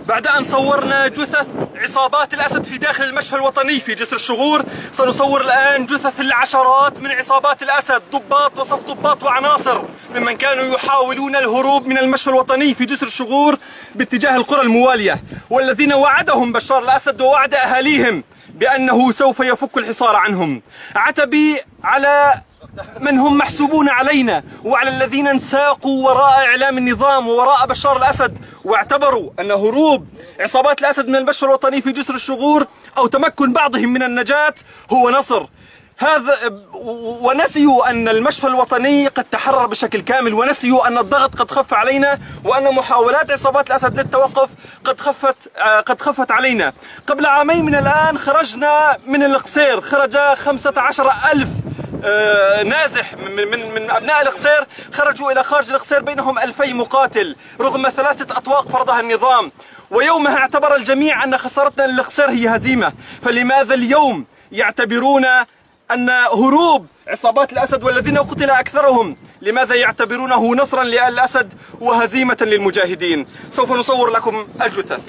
بعد أن صورنا جثث عصابات الأسد في داخل المشفى الوطني في جسر الشغور، سنصور الآن جثث العشرات من عصابات الأسد، ضباط وصف ضباط وعناصر ممن كانوا يحاولون الهروب من المشفى الوطني في جسر الشغور باتجاه القرى الموالية، والذين وعدهم بشار الأسد ووعد أهاليهم بأنه سوف يفك الحصار عنهم. عتبي على من هم محسوبون علينا وعلى الذين انساقوا وراء إعلام النظام ووراء بشار الأسد واعتبروا أن هروب عصابات الأسد من المشفى الوطني في جسر الشغور أو تمكن بعضهم من النجاة هو نصر. ونسيوا أن المشفى الوطني قد تحرر بشكل كامل، ونسيوا أن الضغط قد خف علينا، وأن محاولات عصابات الأسد للتوقف قد خفت علينا. قبل عامين من الآن خرجنا من القصير، خرج 15,000 نازح من أبناء القصير، خرجوا إلى خارج القصير، بينهم 2000 مقاتل رغم 3 أطواق فرضها النظام. ويومها اعتبر الجميع أن خسارتنا للقصير هي هزيمة، فلماذا اليوم يعتبرون أن هروب عصابات الأسد والذين قتل أكثرهم لماذا يعتبرونه نصرا لآل الأسد وهزيمة للمجاهدين؟ سوف نصور لكم الجثث.